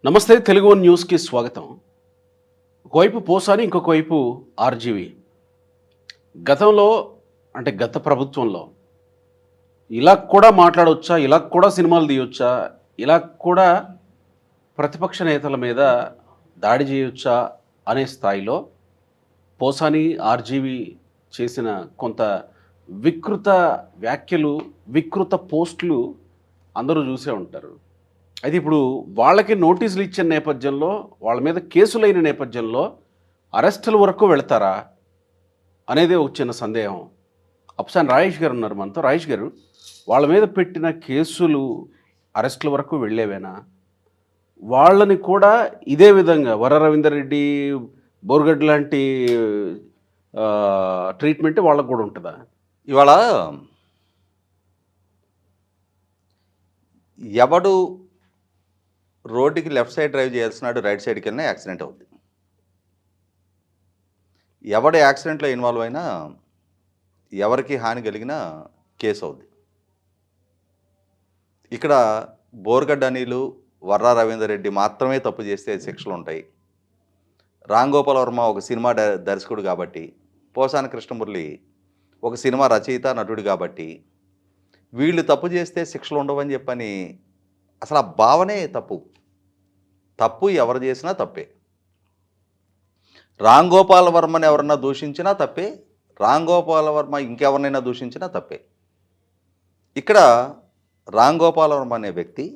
నమస్తే తెలుగు వన్ న్యూస్కి స్వాగతం. ఒకవైపు పోసాని, ఇంకొక వైపు ఆర్జీవి. గతంలో అంటే గత ప్రభుత్వంలో ఇలా కూడా మాట్లాడవచ్చా, ఇలా కూడా సినిమాలు తీయొచ్చా, ఇలా కూడా ప్రతిపక్ష నేతల మీద దాడి చేయొచ్చా అనే స్థాయిలో పోసాని, ఆర్జీవి చేసిన కొంత వికృత వ్యాఖ్యలు, వికృత పోస్టులు అందరూ చూసే ఉంటారు. అయితే ఇప్పుడు వాళ్ళకి నోటీసులు ఇచ్చిన నేపథ్యంలో, వాళ్ళ మీద కేసులైన నేపథ్యంలో అరెస్టుల వరకు వెళతారా అనేది ఒక చిన్న సందేహం. అప్సాని రాజేష్ గారు ఉన్నారు మనతో. రాజేష్ గారు, వాళ్ళ మీద పెట్టిన కేసులు అరెస్టుల వరకు వెళ్ళేవేనా? వాళ్ళని కూడా ఇదే విధంగా వర రవీందర్ రెడ్డి, బోర్గడ్ లాంటి ట్రీట్మెంట్ వాళ్ళకు కూడా ఉంటుందా? ఇవాళ ఎవడు రోడ్డుకి లెఫ్ట్ సైడ్ డ్రైవ్ చేయాల్సినాడు రైట్ సైడ్కి వెళ్ళినా యాక్సిడెంట్ అవుద్ది. ఎవడు యాక్సిడెంట్లో ఇన్వాల్వ్ అయినా ఎవరికి హాని కలిగినా కేసు అవుద్ది. ఇక్కడ బోర్గడ్డ అనిలు, వర్రా రవీందర్ రెడ్డి మాత్రమే తప్పు చేస్తే శిక్షలు ఉంటాయి. రామ్ గోపాల్ వర్మ ఒక సినిమా దర్శకుడు కాబట్టి, పోసాని కృష్ణమురళి ఒక సినిమా రచయిత, నటుడు కాబట్టి వీళ్ళు తప్పు చేస్తే శిక్షలు ఉండవని చెప్పని అసలు ఆ భావనే తప్పు. తప్పు ఎవరు చేసినా తప్పే. రామ్ గోపాల్ వర్మని ఎవరన్నా దూషించినా తప్పే, రామ్ గోపాల్ వర్మ ఇంకెవరినైనా దూషించినా తప్పే. ఇక్కడ రామ్ గోపాల్ వర్మ అనే వ్యక్తి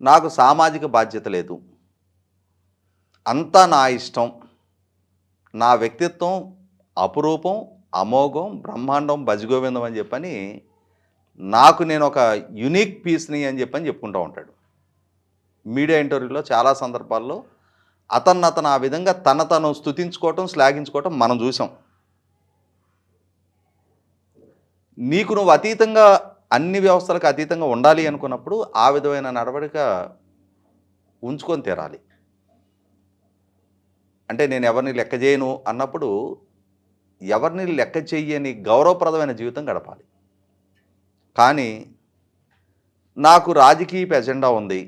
నాకు సామాజిక బాధ్యత లేదు, అంతా నా ఇష్టం, నా వ్యక్తిత్వం అపురూపం, అమోఘం, బ్రహ్మాండం, భజగోవిందం అని చెప్పని నాకు నేను ఒక యునిక్ పీస్ని అని చెప్పని చెప్పుకుంటూ ఉంటాడు. మీడియా ఇంటర్వ్యూలో చాలా సందర్భాల్లో అతను ఆ విధంగా తను స్తుతించుకోవటం, శ్లాఘించుకోవటం మనం చూసాం. నీకు నువ్వు అతీతంగా, అన్ని వ్యవస్థలకు అతీతంగా ఉండాలి అనుకున్నప్పుడు ఆ విధమైన నడవడిక ఉంచుకొని తీరాలి. అంటే నేను ఎవరిని లెక్క చేయను అన్నప్పుడు ఎవరిని లెక్క చెయ్యని గౌరవప్రదమైన జీవితం గడపాలి. కానీ నాకు రాజకీయ ఎజెండా ఉంది,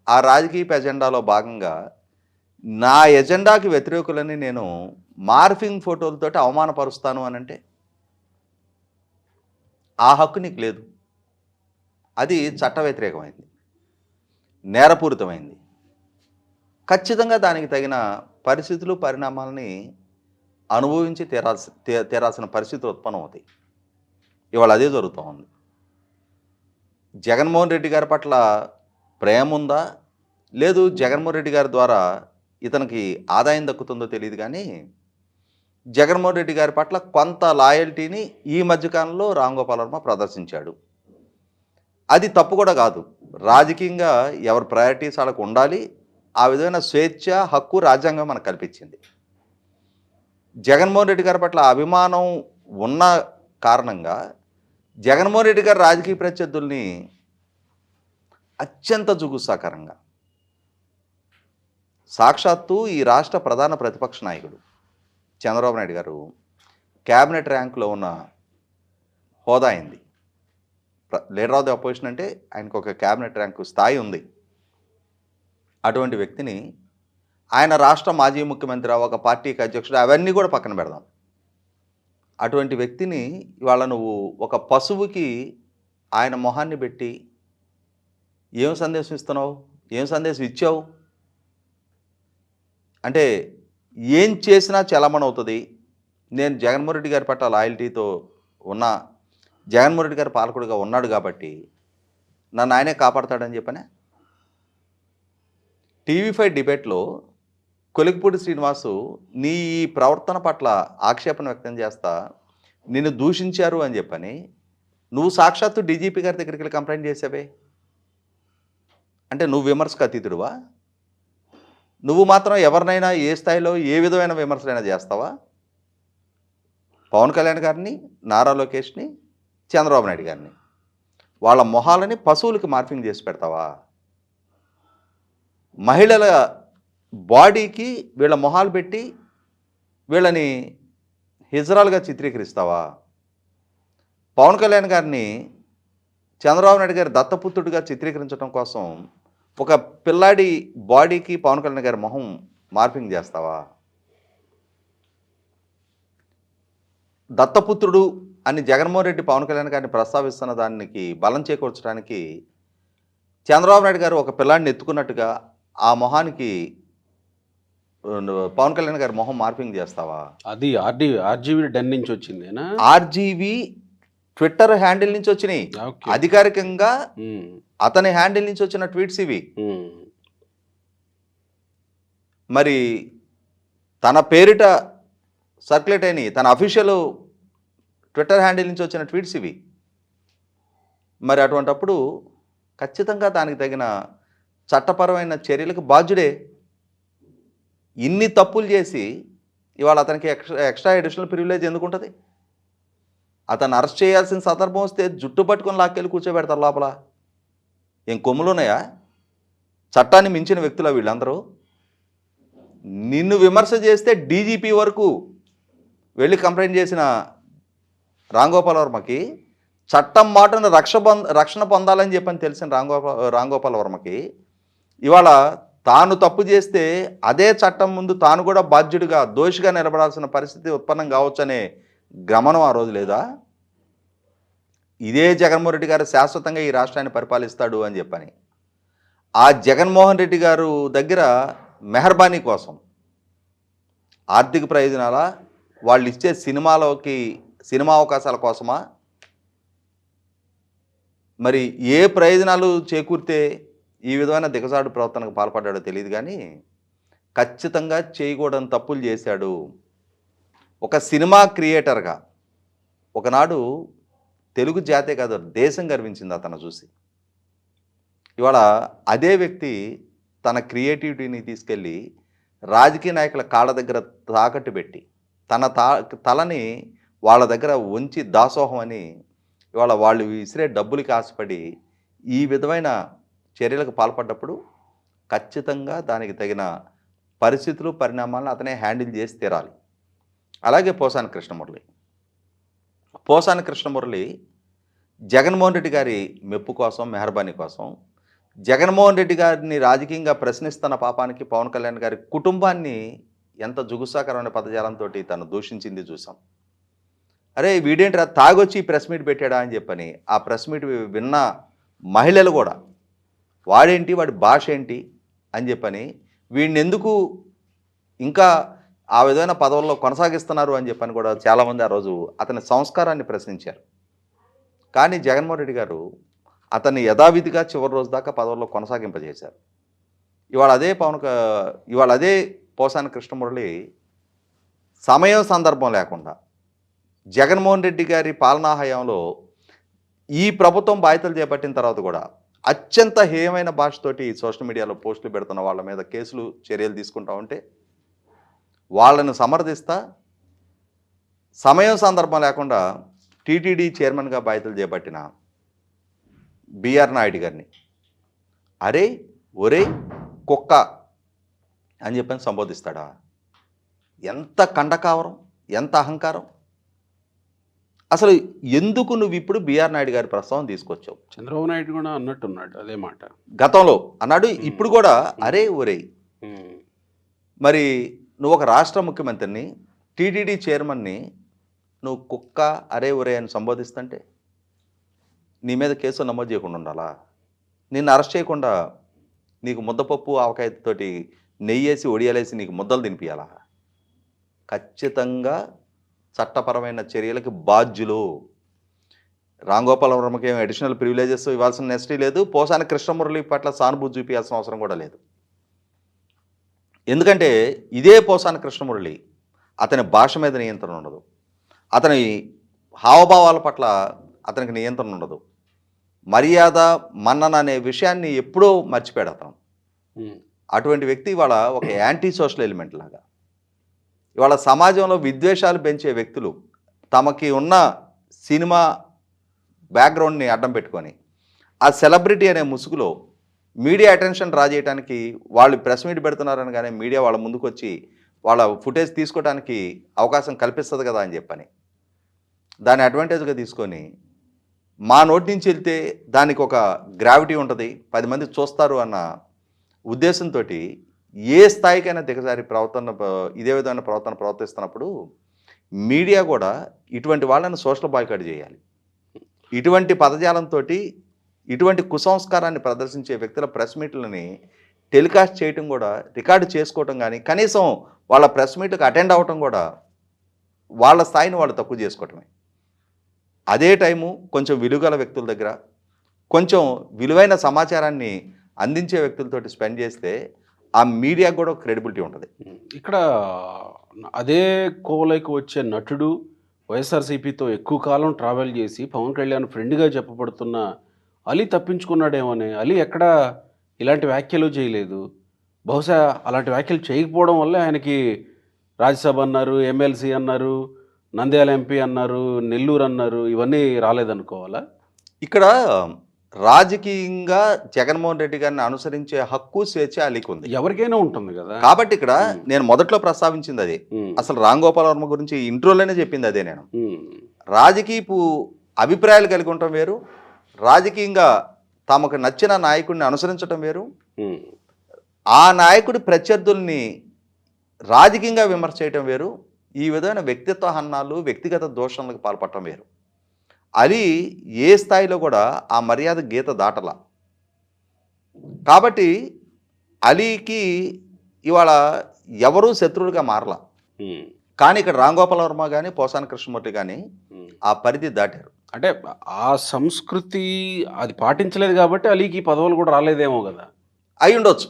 ఆ రాజకీయ ఎజెండాలో భాగంగా నా ఎజెండాకి వ్యతిరేకులని నేను మార్ఫింగ్ ఫోటోలతోటి అవమానపరుస్తాను అనంటే ఆ హక్కు నీకు లేదు. అది చట్ట వ్యతిరేకమైంది, నేరపూరితమైంది. ఖచ్చితంగా దానికి తగిన పరిస్థితులు, పరిణామాలని అనుభవించి తీరాల్సిన పరిస్థితులు ఉత్పన్నం అవుతాయి. ఇవాళ అదే జరుగుతూ ఉంది. జగన్మోహన్ రెడ్డి గారి పట్ల ప్రేమ ఉందా, లేదు జగన్మోహన్ రెడ్డి గారి ద్వారా ఇతనికి ఆదాయం దక్కుతుందో తెలియదు, కానీ జగన్మోహన్ రెడ్డి గారి పట్ల కొంత లాయల్టీని ఈ మధ్యకాలంలో రామ్ గోపాల్ వర్మ ప్రదర్శించాడు. అది తప్పు కూడా కాదు. రాజకీయంగా ఎవరి ప్రయారిటీస్ వాళ్ళకు ఉండాలి. ఆ విధమైన స్వేచ్ఛ, హక్కు రాజ్యాంగం మనకు కల్పించింది. జగన్మోహన్ రెడ్డి గారి పట్ల అభిమానం ఉన్న కారణంగా జగన్మోహన్ రెడ్డి గారి రాజకీయ ప్రత్యర్థుల్ని అత్యంత జుగుత్సాకరంగా, సాక్షాత్తు ఈ రాష్ట్ర ప్రధాన ప్రతిపక్ష నాయకుడు చంద్రబాబు నాయుడు గారు క్యాబినెట్ ర్యాంకులో ఉన్న హోదా అయింది. లీడర్ ఆఫ్ ది అపోజిషన్ అంటే ఆయనకు ఒక క్యాబినెట్ ర్యాంకు స్థాయి ఉంది. అటువంటి వ్యక్తిని, ఆయన రాష్ట్ర మాజీ ముఖ్యమంత్రి, ఒక పార్టీకి అధ్యక్షుడు, అవన్నీ కూడా పక్కన పెడదాం. అటువంటి వ్యక్తిని ఇవాళ నువ్వు ఒక పశువుకి ఆయన మొహాన్ని పెట్టి ఏం సందేశం ఇస్తున్నావు, ఏం సందేశం ఇచ్చావు? అంటే ఏం చేసినా చలమణ అవుతుంది. నేను జగన్మోహన్ రెడ్డి గారి పట్ల లాయల్టీతో ఉన్న, జగన్మోహన్ రెడ్డి గారి పాలకుడిగా ఉన్నాడు కాబట్టి నన్ను ఆయనే కాపాడతాడని చెప్పనే. టీవీ5 డిబేట్లో కొలికిపూడి శ్రీనివాసు నీ ఈ ప్రవర్తన పట్ల ఆక్షేపణ వ్యక్తం చేస్తా నిన్ను దూషించారు అని చెప్పని నువ్వు సాక్షాత్తు డీజీపీ గారి దగ్గరికి వెళ్ళి కంప్లైంట్ చేసావే. అంటే నువ్వు విమర్శకు అతీతుడువా? నువ్వు మాత్రం ఎవరినైనా ఏ స్థాయిలో ఏ విధమైన విమర్శలైనా చేస్తావా? పవన్ కళ్యాణ్ గారిని, నారా లోకేష్ని, చంద్రబాబు నాయుడు గారిని, వాళ్ళ మొహాలని పశువులకి మార్ఫింగ్ చేసి పెడతావా? మహిళల బాడీకి వీళ్ళ మొహాలు పెట్టి వీళ్ళని హిజ్రాలుగా చిత్రీకరిస్తావా? పవన్ కళ్యాణ్ గారిని చంద్రబాబు నాయుడు గారి దత్తపుత్రుడిగా చిత్రీకరించడం కోసం ఒక పిల్లాడి బాడీకి పవన్ కళ్యాణ్ గారి మొహం మార్పింగ్ చేస్తావా? దత్తపుత్రుడు అని జగన్మోహన్ రెడ్డి పవన్ కళ్యాణ్ గారిని ప్రస్తావిస్తున్న దానికి బలం చేకూర్చడానికి చంద్రబాబు నాయుడు గారు ఒక పిల్లాడిని ఎత్తుకున్నట్టుగా ఆ మొహానికి పవన్ కళ్యాణ్ గారి మొహం మార్పింగ్ చేస్తావా? అది ఆర్జీవీ డన్ నుంచి వచ్చిందేనా? ఆర్జీవీ ట్విట్టర్ హ్యాండిల్ నుంచి వచ్చినాయి. ఓకే. అధికారికంగా ఉమ్, అతని హ్యాండిల్ నుంచి వచ్చిన ట్వీట్స్ ఇవి. ఉమ్, మరి తన పేరిట సర్క్యులేట్ అయినాయి, తన అఫీషియల్ ట్విట్టర్ హ్యాండిల్ నుంచి వచ్చిన ట్వీట్స్ ఇవి. మరి అటువంటప్పుడు ఖచ్చితంగా దానికి తగిన చట్టపరమైన చర్యలకు బాధ్యుడే. ఇన్ని తప్పులు చేసి ఇవాళ అతనికి ఎక్స్ట్రా అడిషనల్ ప్రివిలేజ్ ఎందుకు ఉంటుంది? అతను అరెస్ట్ చేయాల్సిన సందర్భం వస్తే జుట్టు పట్టుకొని లాక్కెళ్ళి కూర్చోబెడతారు లోపల. ఏం కొమ్ములు ఉన్నాయా? చట్టాన్ని మించిన వ్యక్తుల వీళ్ళందరూ. నిన్ను విమర్శ చేస్తే డీజీపీ వరకు వెళ్ళి కంప్లైంట్ చేసిన రాంగోపాల్ వర్మకి చట్టం మాటను రక్షణ పొందాలని చెప్పని తెలిసిన రాంగోపాల్ వర్మకి ఇవాళ తాను తప్పు చేస్తే అదే చట్టం ముందు తాను కూడా బాధ్యుడిగా దోషిగా నిలబడాల్సిన పరిస్థితి ఉత్పన్నం కావచ్చనే గమనం ఆ రోజు లేదా? ఇదే జగన్మోహన్ రెడ్డి గారు శాశ్వతంగా ఈ రాష్ట్రాన్ని పరిపాలిస్తాడు అని చెప్పని ఆ జగన్మోహన్ రెడ్డి గారు దగ్గర మెహర్బానీ కోసం ఆర్థిక ప్రయోజనాలా, వాళ్ళు ఇచ్చే సినిమా అవకాశాల కోసమా, మరి ఏ ప్రయోజనాలు చేకూరితే ఈ విధమైన దిగజాడు ప్రవర్తనకు పాల్పడ్డాడో తెలియదు, కానీ ఖచ్చితంగా చేయకూడని తప్పులు చేశాడు. ఒక సినిమా క్రియేటర్గా ఒకనాడు తెలుగు జాతే కాదు దేశం గర్వించింది అతను చూసి. ఇవాళ అదే వ్యక్తి తన క్రియేటివిటీని తీసుకెళ్ళి రాజకీయ నాయకుల కాళ్ళ దగ్గర తాకట్టు పెట్టి తన తలని వాళ్ళ దగ్గర ఉంచి దాసోహం అని ఇవాళ వాళ్ళు విసిరే డబ్బులకి ఆశపడి ఈ విధమైన చర్యలకు పాల్పడ్డప్పుడు ఖచ్చితంగా దానికి తగిన పరిస్థితులు పరిణామాలను అతనే హ్యాండిల్ చేసి తీరాలి. అలాగే పోసాని కృష్ణమురళి జగన్మోహన్ రెడ్డి గారి మెప్పు కోసం, మెహర్బానీ కోసం జగన్మోహన్ రెడ్డి గారిని రాజకీయంగా ప్రశ్నిస్తున్న పాపానికి పవన్ కళ్యాణ్ గారి కుటుంబాన్ని ఎంత జుగుసాకరమైన పదజాలంతో తను దూషించింది చూసాం. అరే వీడేంటి తాగొచ్చి ప్రెస్ మీట్ పెట్టాడా అని చెప్పని ఆ ప్రెస్ మీట్ విన్న మహిళలు కూడా వాడేంటి, వాడి భాష ఏంటి అని చెప్పని వీడిని ఎందుకు ఇంకా ఆ విధమైన పదవుల్లో కొనసాగిస్తున్నారు అని చెప్పని కూడా చాలామంది ఆ రోజు అతని సంస్కారాన్ని ప్రశ్నించారు. కానీ జగన్మోహన్ రెడ్డి గారు అతన్ని యథావిధిగా చివరి రోజు దాకా పదవుల్లో కొనసాగింపజేశారు. ఇవాళ అదే పోసాని కృష్ణమురళి సమయం సందర్భం లేకుండా జగన్మోహన్ రెడ్డి గారి పాలనా హయాంలో ఈ ప్రభుత్వం బాధ్యతలు చేపట్టిన తర్వాత కూడా అత్యంత హేయమైన భాషతోటి సోషల్ మీడియాలో పోస్టులు పెడుతున్న వాళ్ళ మీద చర్యలు తీసుకుంటా ఉంటే వాళ్ళను సమర్థిస్తా సమయం సందర్భం లేకుండా టీటీడీ చైర్మన్గా బాధ్యతలు చేపట్టిన బిఆర్ నాయుడు గారిని అరే ఒరే కుక్క అని చెప్పని సంబోధిస్తాడా? ఎంత కండకావరం, ఎంత అహంకారం! అసలు ఎందుకు నువ్వు ఇప్పుడు బిఆర్ నాయుడు గారి ప్రస్తావన తీసుకొచ్చావు? చంద్రబాబు నాయుడు కూడా అన్నట్టున్నాడు అదే మాట గతంలో అన్నాడు, ఇప్పుడు కూడా అరే ఒరే. మరి నువ్వు ఒక రాష్ట్ర ముఖ్యమంత్రిని, టీటీడీ చైర్మన్ని నువ్వు కుక్క అరే ఒరే అని సంబోధిస్తుంటే నీ మీద కేసు నమోదు చేయకుండా ఉండాలా? నిన్ను అరెస్ట్ చేయకుండా నీకు ముద్దపప్పు ఆవకాయతోటి నెయ్యేసి ఒడియాలేసి నీకు ముద్దలు తినిపించాలా? ఖచ్చితంగా చట్టపరమైన చర్యలకు బాధ్యులు. రాంగోపాల్ వర్మకి ఏమి అడిషనల్ ప్రివిలేజెస్ ఇవ్వాల్సిన నెసిటీ లేదు. పోసాని కృష్ణమురళి పట్ల సానుభూతి చూపించాల్సిన అవసరం కూడా లేదు. ఎందుకంటే ఇదే పోసాని కృష్ణమురళి అతని భాష మీద నియంత్రణ ఉండదు, అతని హావభావాల పట్ల అతనికి నియంత్రణ ఉండదు, మర్యాద మన్నన అనే విషయాన్ని ఎప్పుడో మర్చిపోయాడు అతను. అటువంటి వ్యక్తి ఇవాళ ఒక యాంటీ సోషల్ ఎలిమెంట్ లాగా ఇవాళ సమాజంలో విద్వేషాలు పెంచే వ్యక్తులు తమకి ఉన్న సినిమా బ్యాక్గ్రౌండ్ని అడ్డం పెట్టుకొని ఆ సెలబ్రిటీ అనే ముసుగులో మీడియా అటెన్షన్ డ్రా చేయడానికి వాళ్ళు ప్రెస్ మీట్ పెడుతున్నారని కానీ మీడియా వాళ్ళ ముందుకు వచ్చి వాళ్ళ ఫుటేజ్ తీసుకోవడానికి అవకాశం కల్పిస్తుంది కదా అని చెప్పని దాన్ని అడ్వాంటేజ్గా తీసుకొని మా నోటి నుంచి వెళ్తే దానికి ఒక గ్రావిటీ ఉంటుంది, 10 మంది చూస్తారు అన్న ఉద్దేశంతో ఏ స్థాయికైనా దిగజారి ఇదే విధమైన ప్రవర్తిస్తున్నప్పుడు మీడియా కూడా ఇటువంటి వాళ్ళని సోషల్ బాయ్కాట్ చేయాలి. ఇటువంటి పదజాలంతో ఇటువంటి కుసంస్కారాన్ని ప్రదర్శించే వ్యక్తుల ప్రెస్ మీట్లని టెలికాస్ట్ చేయటం కూడా, రికార్డు చేసుకోవటం కానీ, కనీసం వాళ్ళ ప్రెస్ మీట్కి అటెండ్ అవ్వటం కూడా వాళ్ళ స్థాయిని వాళ్ళు తక్కువ చేసుకోవటమే. అదే టైము కొంచెం విలువగల వ్యక్తుల దగ్గర, కొంచెం విలువైన సమాచారాన్ని అందించే వ్యక్తులతోటి స్పెండ్ చేస్తే ఆ మీడియాకు కూడా క్రెడిబిలిటీ ఉంటుంది. ఇక్కడ అదే కోవలోకి వచ్చే నటుడు వైఎస్ఆర్సీపీతో ఎక్కువ కాలం ట్రావెల్ చేసి పవన్ కళ్యాణ్ ఫ్రెండ్గా చెప్పబడుతున్న అలీ తప్పించుకున్నాడేమోనే. అలీ ఎక్కడ ఇలాంటి వ్యాఖ్యలు చేయలేదు. బహుశా అలాంటి వ్యాఖ్యలు చేయకపోవడం వల్ల ఆయనకి రాజ్యసభ అన్నారు, ఎమ్మెల్సీ అన్నారు, నంద్యాల ఎంపీ అన్నారు, నెల్లూరు అన్నారు, ఇవన్నీ రాలేదనుకోవాలా? ఇక్కడ రాజకీయంగా జగన్మోహన్ రెడ్డి గారిని అనుసరించే హక్కు, స్వేచ్ఛ అలీకి ఉంది. ఎవరికైనా ఉంటుంది కదా. కాబట్టి ఇక్కడ నేను మొదట్లో ప్రస్తావించింది అదే. అసలు రామ్ గోపాల్ వర్మ గురించి ఇంట్రోలోనే చెప్పింది అదే. నేను రాజకీయపు అభిప్రాయాలు కలిగి ఉండటం వేరు, రాజకీయంగా తమకు నచ్చిన నాయకుడిని అనుసరించడం వేరు, ఆ నాయకుడి ప్రత్యర్థుల్ని రాజకీయంగా విమర్శ చేయటం వేరు, ఈ విధమైన వ్యక్తిత్వ హన్నాలు, వ్యక్తిగత దోషణలకు పాల్పడటం వేరు. అలీ ఏ స్థాయిలో కూడా ఆ మర్యాద గీత దాటల. కాబట్టి అలీకి ఇవాళ ఎవరూ శత్రువులుగా మారల. కానీ ఇక్కడ రామ్ గోపాల్ వర్మ కానీ, పోసాని కృష్ణమూర్తి కానీ ఆ పరిధి దాటారు. అంటే ఆ సంస్కృతి అది పాటించలేదు కాబట్టి అలీకి పదవులు కూడా రాలేదేమో కదా. అయి ఉండొచ్చు.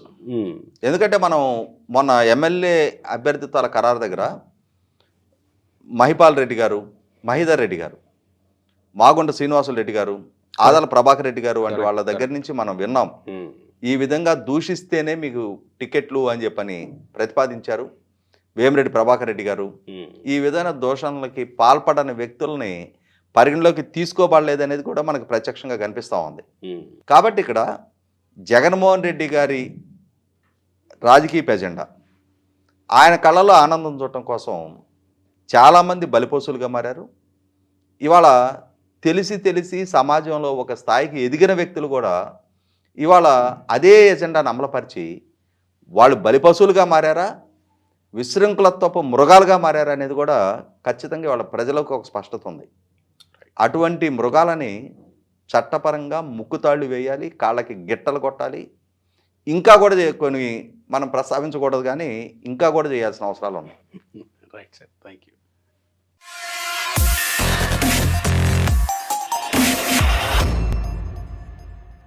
ఎందుకంటే మనం మొన్న ఎమ్మెల్యే అభ్యర్థిత్వాల ఖరారు దగ్గర మహిపాల్ రెడ్డి గారు, మహీధర్ రెడ్డి గారు, మాగుంట శ్రీనివాసులు రెడ్డి గారు, ఆదాల ప్రభాకర్ రెడ్డి గారు వంటి వాళ్ళ దగ్గర నుంచి మనం విన్నాం. ఈ విధంగా దూషిస్తేనే మీకు టికెట్లు అని చెప్పని ప్రతిపాదించారు. వేమిరెడ్డి ప్రభాకర్ రెడ్డి గారు ఈ విధమైన దోషణలకి పాల్పడని వ్యక్తుల్ని పరిగణలోకి తీసుకోబడలేదనేది కూడా మనకు ప్రత్యక్షంగా కనిపిస్తూ ఉంది. కాబట్టి ఇక్కడ జగన్మోహన్ రెడ్డి గారి రాజకీయ ఎజెండా, ఆయన కళ్ళలో ఆనందం చూడటం కోసం చాలామంది బలిపోసులుగా మారారు. ఇవాళ తెలిసి సమాజంలో ఒక స్థాయికి ఎదిగిన వ్యక్తులు కూడా ఇవాళ అదే ఎజెండాను అమలుపరిచి వాళ్ళు బలిపశువులుగా మారారా, విశృంఖలత్వపు మృగాలుగా మారారా అనేది కూడా ఖచ్చితంగా వాళ్ళ ప్రజలకు ఒక స్పష్టత ఉంది. అటువంటి మృగాలని చట్టపరంగా ముక్కుతాళ్ళు వేయాలి, కాళ్ళకి గిట్టలు కొట్టాలి. ఇంకా కూడా కొన్ని మనం ప్రస్తావించకూడదు, కానీ ఇంకా కూడా చేయాల్సిన అవసరాలు ఉన్నాయి. Right sir, thank you.